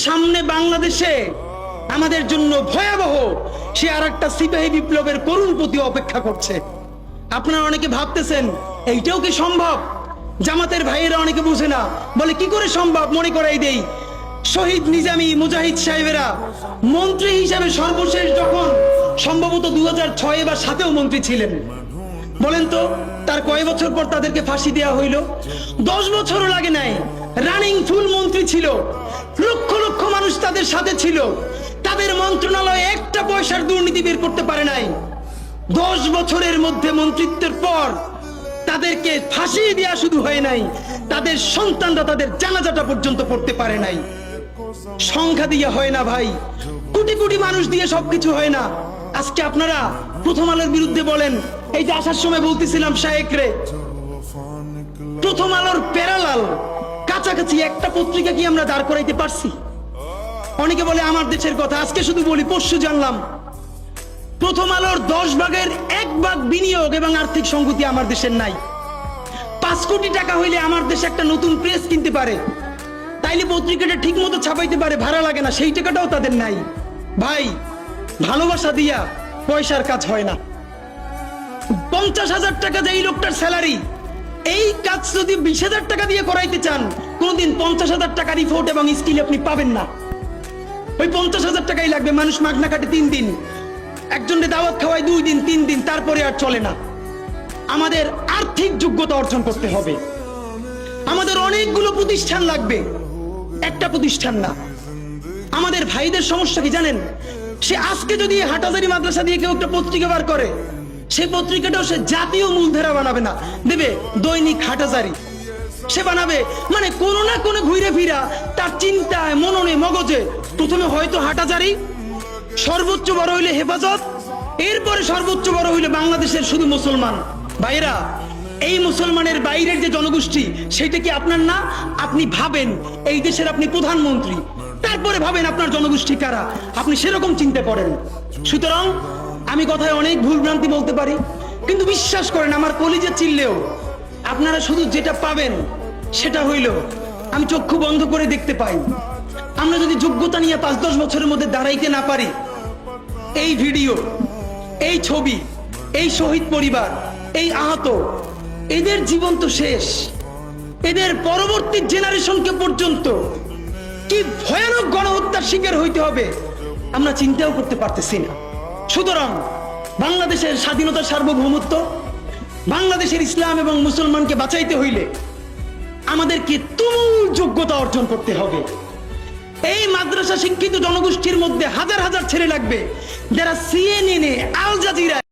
সামনে বাংলাদেশে আমাদের জন্য ভয়াবহ সে আরেকটা সিপাহী বিপ্লবের করুণ প্রতি অপেক্ষা করছে। আপনারা অনেকে ভাবতেছেন এইটাও কি সম্ভব? জামাতের ভাইয়েরা অনেকে বুঝে না, বলে কি করে সম্ভব? মনে করাই দেই, শহীদ নিজামী মুজাহিদ সাহেবেরা মন্ত্রী হিসাবে সর্বশেষ যখন সম্ভবত 2006 বা 2007-এও মন্ত্রী ছিলেন, বলেন তো তার কয় বছর পর তাদেরকে ফাঁসি দেওয়া হইল? 10 বছরও লাগে নাই। রানিং ফুল মন্ত্রী ছিল, লক্ষ লক্ষ মানুষ তাদের সাথে ছিল, তাদের মন্ত্রণালয়ে একটা পয়সার দুর্নীতি বের করতে পারে নাই। 10 বছরের মধ্যে মন্ত্রিত্বের পর তাদেরকে ফাঁসি দেওয়া শুধু হয় নাই, তাদের সন্তানরা তাদের জানাজাটা পর্যন্ত পড়তে পারে নাই। সংখ্যা দিয়ে হয় না ভাই, কোটি কোটি মানুষ দিয়ে সবকিছু হয় না। আজকে আপনারা প্রথম আলোর বিরুদ্ধে বলেন, এই যে আসার সময় বলতেছিলাম শায়েকরে, প্রথম আলোর প্যারালাল কাছাকাছি একটা পত্রিকা কি আমরা দাঁড় করাইতে পারছি? অনেকে বলে আমার দেশের কথা, আজকে শুধু বলি, পরশু জানলাম প্রথম আলোর 10 ভাগের 1 ভাগ বিনিয়োগ এবং আর্থিক সংগতি আমার দেশের নাই। 5 কোটি টাকা হইলে আমার দেশে একটা নতুন প্রেস কিনতে পারে, তাইলে পত্রিকাটা ঠিক মতো ছাপাইতে পারে, ভাড়া লাগে না, সেই টাকাটাও তাদের নাই। ভাই, ভালোবাসা দিয়া পয়সার কাজ হয় না। 50,000 টাকা যে এই লোকটার স্যালারি, এই কাজ যদি 20,000 টাকা দিয়ে করাইতে চান, কোনদিন 50,000 টাকা রিপোর্ট এবং স্কিল আপনি পাবেন না। ওই 50,000 টাকাই লাগবে। মানুষ মাগনা কাটে 3 দিন, একজনকে দাওয়াত খাওয়ায় 2 দিন 3 দিন, তারপরে আর চলে না। আমাদের আর্থিক যোগ্যতা অর্জন করতে হবে। আমাদের অনেকগুলো প্রতিষ্ঠান লাগবে, একটা প্রতিষ্ঠান না। আমাদের ভাইদের সমস্যা কি জানেন? সে আজকে যদি হাটাজারি মাদ্রাসা দিয়ে কেউ একটা পত্রিকা বার করে, সেই পত্রিকাটাও সে জাতীয় মূলধারা বানাবে না, দেবে দৈনিক হাটাজারি সে বানাবে। মানে কোনো না কোনো ঘুরে ফিরা তার চিন্তায়, মননে, মগজে প্রথমে হয়তো হাটাজারি, সর্বোচ্চ বড় হইলে হেফাজত, এরপরে সর্বোচ্চ বড় হইলে বাংলাদেশের শুধু মুসলমান। ভাইরা, এই মুসলমানের বাইরের যে জনগোষ্ঠী, সেটা কি আপনার না? আপনি ভাবেন এই দেশের আপনি প্রধানমন্ত্রী, তারপরে ভাবেন আপনার জনগোষ্ঠী কারা, আপনি সেরকম চিন্তা করেন। সুতরাং আমি কথায় অনেক ভুল ভ্রান্তি বলতে পারি, কিন্তু বিশ্বাস করেন আমার কলিজা চিল্লেও আপনারা শুধু যেটা পাবেন সেটা হইল, আমি চক্ষু বন্ধ করে দেখতে পাই। আমরা যদি যোগ্যতা নিয়ে 5-10 বছরের মধ্যে দাঁড়াইতে না পারি, এই ভিডিও, এই ছবি, এই শহীদ পরিবার, এই আহত, এদের জীবন তো শেষ। এদের পরবর্তী জেনারেশনকে পর্যন্ত কি ভয়ানক গণহত্যার শিকার হইতে হবে আমরা চিন্তাও করতে পারতেছি না। সুতরাং বাংলাদেশের স্বাধীনতার সার্বভৌমত্ব, বাংলাদেশের ইসলাম এবং মুসলমানকে বাঁচাইতে হইলে আমাদেরকে তুমুল যোগ্যতা অর্জন করতে হবে। এই মাদ্রাসা শিক্ষিত জনগোষ্ঠীর মধ্যে হাজার হাজার ছেলে লাগবে যারা CNN, আল জাজিরা